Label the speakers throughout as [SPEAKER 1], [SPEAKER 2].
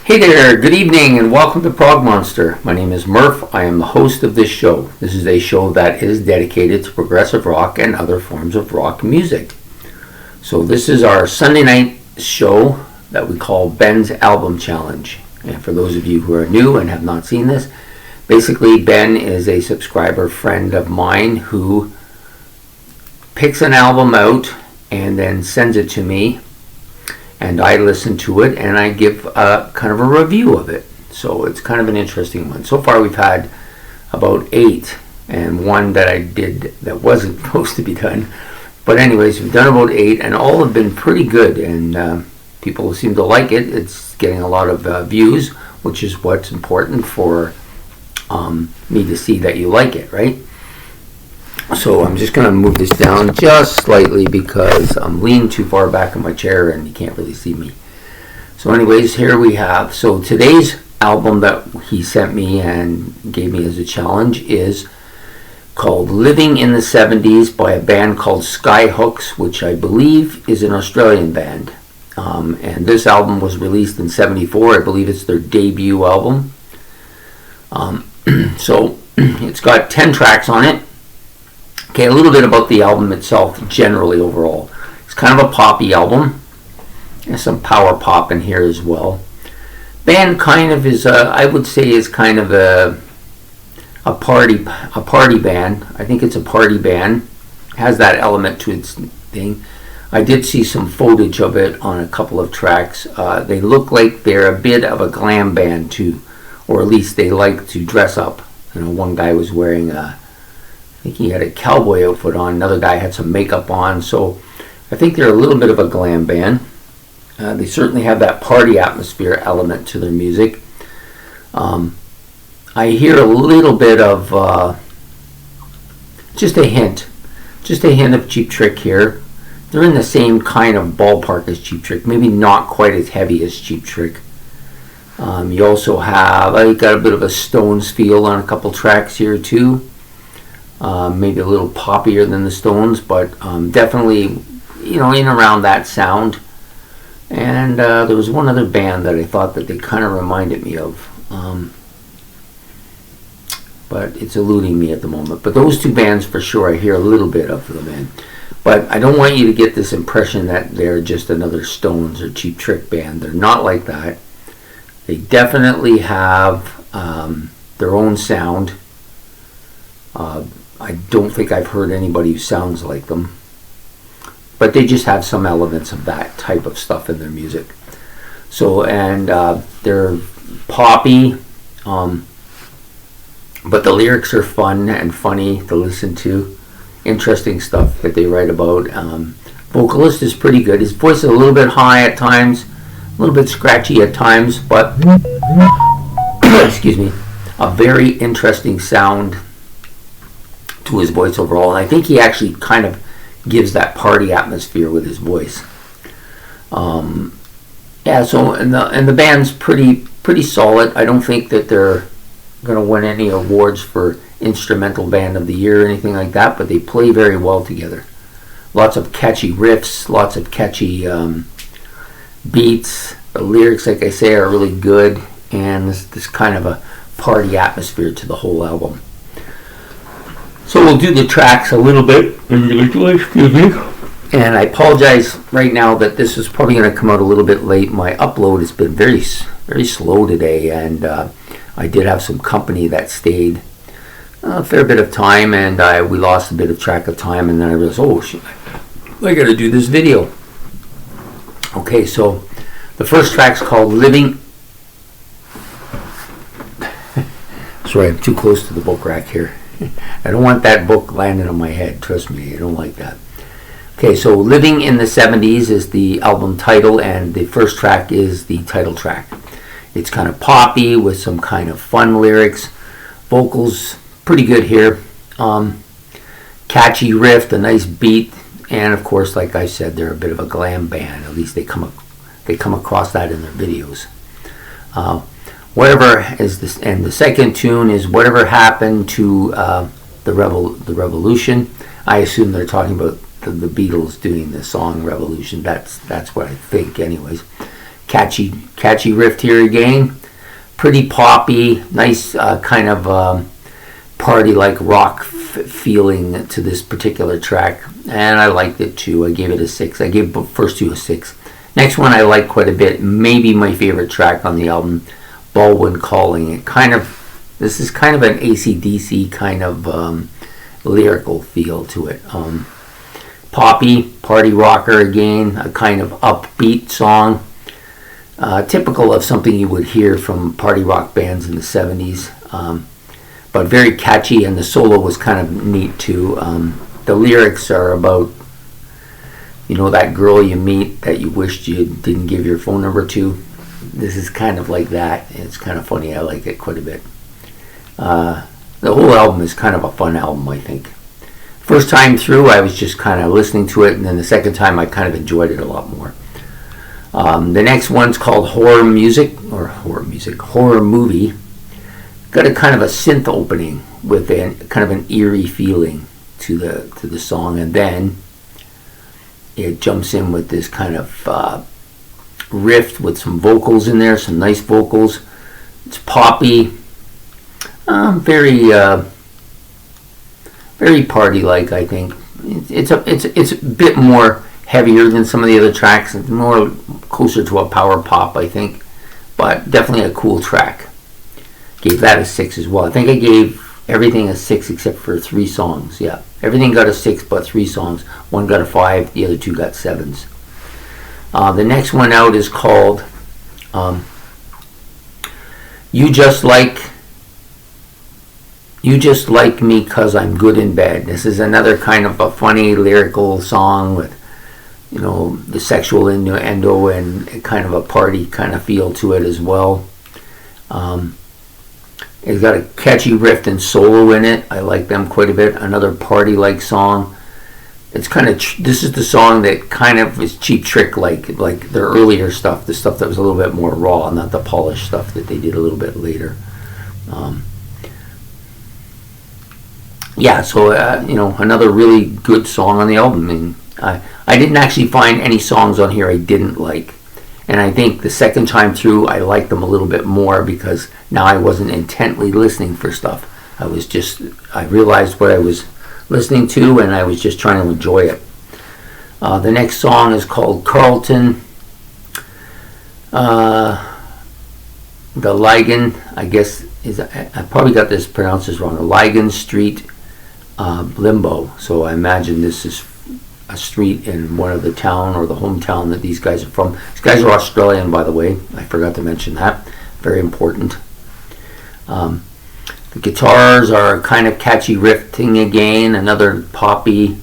[SPEAKER 1] Hey there, good evening and welcome to Prog Monster. My name is Murph. I am the host of this show. This is a show that is dedicated to progressive rock and other forms of rock music. So this is our Sunday night show that we call Ben's Album Challenge. And for those of you who are new and have not seen this, basically Ben is a subscriber friend of mine who picks an album out and then sends it to me. And I listen to it and I give kind of a review of it. So it's kind of an interesting one. So far we've had about 8 and one that I did that wasn't supposed to be done. But anyways, we've done about 8 and all have been pretty good and people seem to like it. It's getting a lot of views, which is what's important for me to see that you like it, right? So I'm just going to move this down just slightly because I'm leaning too far back in my chair and you can't really see me. So anyways, here we have, so today's album that he sent me and gave me as a challenge is called Living in the 70s by a band called Skyhooks, which I believe is an Australian band. And this album was released in 74. I believe it's their debut album. So it's got 10 tracks on it. Okay, a little bit about the album itself, generally overall. It's kind of a poppy album. There's some power pop in here as well. Band kind of is, I would say, is kind of a party band. I think it's a party band. It has that element to its thing. I did see some footage of it on a couple of tracks. They look like they're a bit of a glam band too, or at least they like to dress up. You know, one guy was wearing I think he had a cowboy outfit on. Another guy had some makeup on. So I think they're a little bit of a glam band. They certainly have that party atmosphere element to their music. I hear a little bit of just a hint of Cheap Trick here. They're in the same kind of ballpark as Cheap Trick, maybe not quite as heavy as Cheap Trick. You also have, I got a bit of a Stones feel on a couple tracks here too. Maybe a little poppier than the Stones, but definitely, you know, in around that sound. And there was one other band that I thought that they kind of reminded me of, but it's eluding me at the moment. But those two bands for sure, I hear a little bit of them in. But I don't want you to get this impression that they're just another Stones or Cheap Trick band. They're not like that. They definitely have their own sound. I don't think I've heard anybody who sounds like them, but they just have some elements of that type of stuff in their music. So, and they're poppy, but the lyrics are fun and funny to listen to. Interesting stuff that they write about. Vocalist is pretty good. His voice is a little bit high at times, a little bit scratchy at times, but excuse me, a very interesting sound to his voice overall, and I think he actually kind of gives that party atmosphere with his voice. Yeah, so and the band's pretty solid. I don't think that they're going to win any awards for instrumental band of the year or anything like that, but they play very well together. Lots of catchy riffs, lots of catchy beats. The lyrics, like I say, are really good, and this kind of a party atmosphere to the whole album. So we'll do the tracks a little bit individually, excuse me. And I apologize right now that this is probably going to come out a little bit late. My upload has been very slow today, and I did have some company that stayed a fair bit of time, and we lost a bit of track of time, and then I realized, oh shit, I got to do this video. Okay, so the first track's called Living. Sorry, I'm too close to the book rack here. I don't want that book landing on my head. Trust me, I don't like that. Okay, so Living in the 70s is the album title, and the first track is the title track. It's kind of poppy with some kind of fun lyrics. Vocals, pretty good here. Catchy riff, a nice beat, and of course, like I said, they're a bit of a glam band. At least they come across that in their videos. Whatever is this, and the second tune is Whatever Happened to the Revolution. I assume they're talking about the Beatles doing the song Revolution. That's what I think anyways. catchy riff here again. Pretty poppy, nice kind of party-like rock feeling to this particular track, and I liked it too. I gave it a 6. I gave the first two a 6. Next one I like quite a bit, maybe my favorite track on the album, Baldwin Calling. This is kind of an AC/DC kind of lyrical feel to it. Poppy, party rocker again, a kind of upbeat song, typical of something you would hear from party rock bands in the 70s. But very catchy, and the solo was kind of neat too. The lyrics are about, that girl you meet that you wished you didn't give your phone number to. This is kind of like that. It's kind of funny. I like it quite a bit. The whole album is kind of a fun album, I think. First time through, I was just kind of listening to it, and then the second time, I kind of enjoyed it a lot more. The next one's called Horror Movie. Got a kind of a synth opening with a kind of an eerie feeling to the song, and then it jumps in with this kind of riff with some vocals in there, some nice vocals. It's poppy, very party-like. I think it's a bit more heavier than some of the other tracks. It's more closer to a power pop, I think, but definitely a cool track. Gave that a 6 as well. I think I gave everything a 6 except for 3 songs. Yeah, everything got a 6 but 3 songs. One got a 5, the other 2 got 7s. The next one out is called You Just Like Me 'Cause I'm Good in Bed. This is another kind of a funny lyrical song with, the sexual innuendo and kind of a party kind of feel to it as well. It's got a catchy riff and solo in it. I like them quite a bit. Another party-like song. It's kind of this is the song that kind of is Cheap Trick like their earlier stuff, the stuff that was a little bit more raw, not the polished stuff that they did a little bit later. So another really good song on the album. And I didn't actually find any songs on here I didn't like. And I think the second time through, I liked them a little bit more because now I wasn't intently listening for stuff. I realized what I was listening to, and I was just trying to enjoy it. The next song is called Carlton. The Ligon, I guess, I probably got this pronounced as wrong. The Ligon Street Limbo. So I imagine this is a street in one of the town or the hometown that these guys are from. These guys are Australian, by the way. I forgot to mention that. Very important. The guitars are kind of catchy riffing again. Another poppy,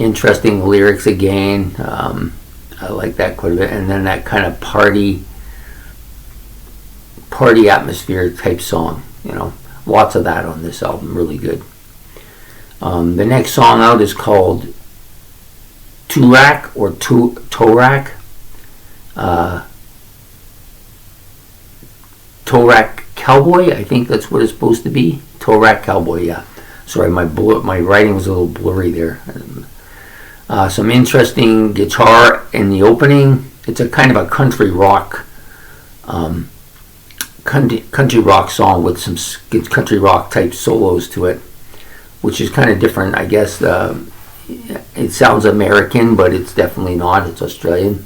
[SPEAKER 1] interesting lyrics again. I like that quite a bit. And then that kind of party atmosphere type song. Lots of that on this album. Really good. The next song out is called Turak or Torak. Torak Cowboy, I think that's what it's supposed to be. Torak Cowboy, yeah. Sorry, my writing was a little blurry there. Some interesting guitar in the opening. It's a kind of a country rock song with some country rock type solos to it, which is kind of different, I guess. It sounds American, but it's definitely not. It's Australian.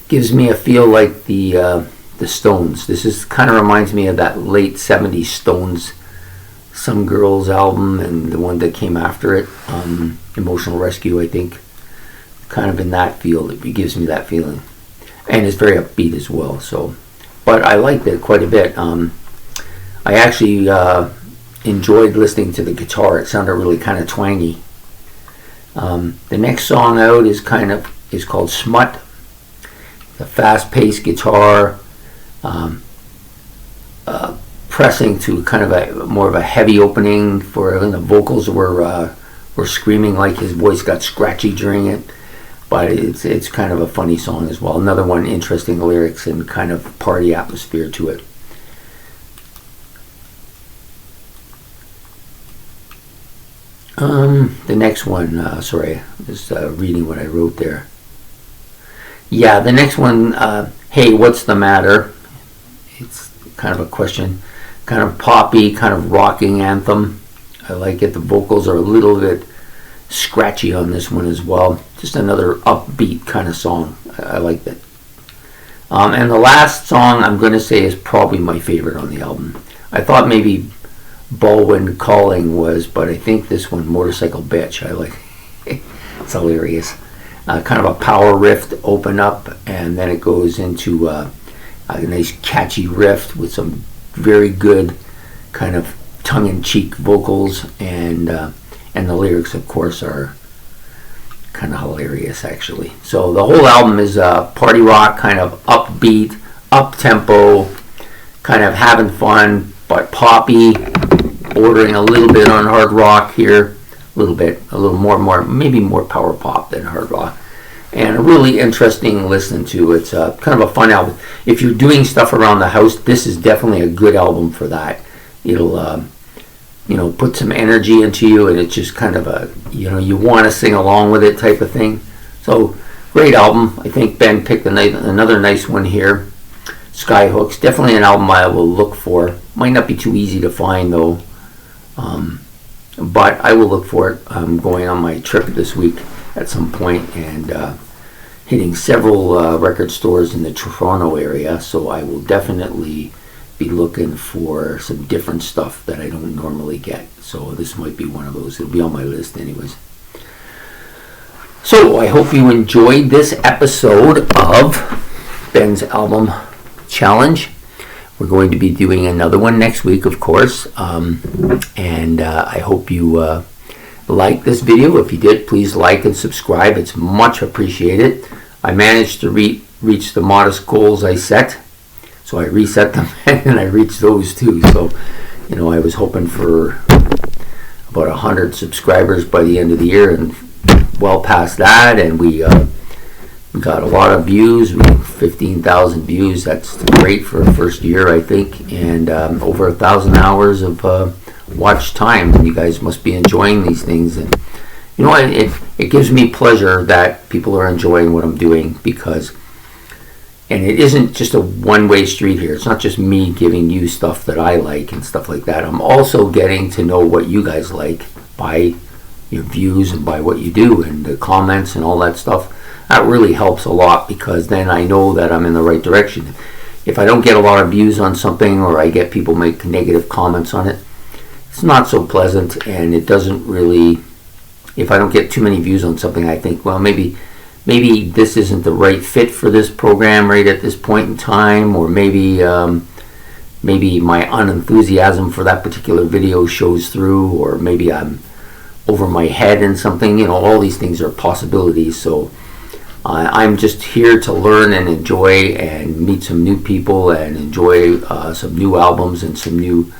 [SPEAKER 1] Gives me a feel like the Stones. This kind of reminds me of that late 70s Stones Some Girls album and the one that came after it, Emotional Rescue, I think. Kind of in that feel. It gives me that feeling. And it's very upbeat as well. But I liked it quite a bit. I actually enjoyed listening to the guitar. It sounded really kind of twangy. The next song out is called Smut. The fast-paced guitar, pressing to kind of more of a heavy opening. And the vocals were screaming like his voice got scratchy during it. But it's kind of a funny song as well. Another one, interesting lyrics and kind of party atmosphere to it. The next one, sorry, just reading what I wrote there. Yeah, the next one, Hey, What's the Matter? It's kind of a question, kind of poppy, kind of rocking anthem. I like it. The vocals are a little bit scratchy on this one as well. Just another upbeat kind of song. I like that. And the last song I'm going to say is probably my favorite on the album. I thought maybe Baldwin Calling was, but I think this one, Motorcycle Bitch, I like. It's hilarious. Kind of a power riff to open up, and then it goes into a nice catchy riff with some very good kind of tongue-in-cheek vocals, and the lyrics, of course, are kind of hilarious, actually. So the whole album is party rock, kind of upbeat, up-tempo, kind of having fun, but poppy, bordering a little bit on hard rock here, a little more, maybe more power pop than hard rock. And a really interesting listen to. It's kind of a fun album. If you're doing stuff around the house, this is definitely a good album for that. It'll put some energy into you, and it's just kind of a, you want to sing along with it type of thing. So, great album. I think Ben picked another nice one here. Skyhooks, definitely an album I will look for. Might not be too easy to find though, but I will look for it. I'm going on my trip this week at some point, and hitting several record stores in the Toronto area, so I will definitely be looking for some different stuff that I don't normally get. So this might be one of those. It'll be on my list anyways. So I hope you enjoyed this episode of Ben's Album Challenge. We're going to be doing another one next week, of course, and I hope you like this video. If you did, please like and subscribe. It's much appreciated. I managed to reach the modest goals I set. So I reset them and I reached those too. So, I was hoping for about 100 subscribers by the end of the year, and well past that. And we got a lot of views. We have 15,000 views. That's great for a first year, I think. And over 1,000 hours of watch time. You guys must be enjoying these things. And it gives me pleasure that people are enjoying what I'm doing, because and it isn't just a one-way street here. It's not just me giving you stuff that I like and stuff like that. I'm also getting to know what you guys like by your views and by what you do and the comments and all that stuff. That really helps a lot, because then I know that I'm in the right direction. If I don't get a lot of views on something, or I get people make negative comments on it, it's not so pleasant, and it doesn't really, if I don't get too many views on something, I think, well, maybe this isn't the right fit for this program right at this point in time, or maybe my unenthusiasm for that particular video shows through, or maybe I'm over my head in something. All these things are possibilities. So I'm just here to learn and enjoy and meet some new people and enjoy some new albums and some new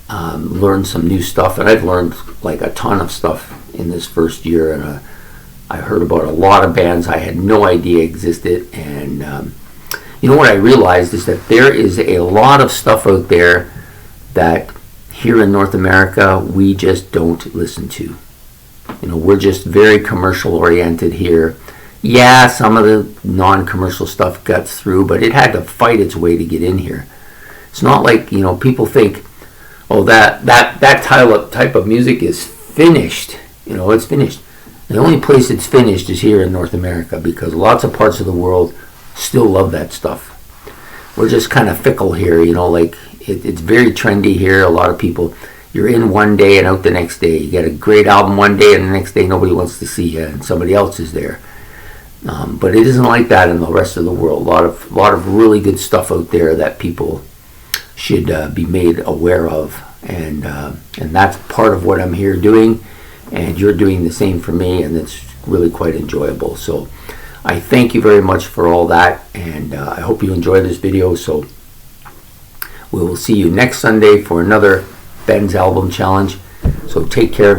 [SPEAKER 1] learn some new stuff. And I've learned like a ton of stuff in this first year, and I heard about a lot of bands I had no idea existed. And what I realized is that there is a lot of stuff out there that here in North America we just don't listen to. We're just very commercial oriented here. Yeah, some of the non-commercial stuff got through, but it had to fight its way to get in here. It's not like, people think, oh, that type of music is finished. It's finished. The only place it's finished is here in North America, because lots of parts of the world still love that stuff. We're just kind of fickle here, it's very trendy here. A lot of people, you're in one day and out the next day. You get a great album one day, and the next day nobody wants to see you, and somebody else is there. But it isn't like that in the rest of the world. A lot of really good stuff out there that people should be made aware of, and that's part of what I'm here doing. And you're doing the same for me, and it's really quite enjoyable. So I thank you very much for all that, and I hope you enjoy this video. So we will see you next Sunday for another Ben's Album Challenge. So take care.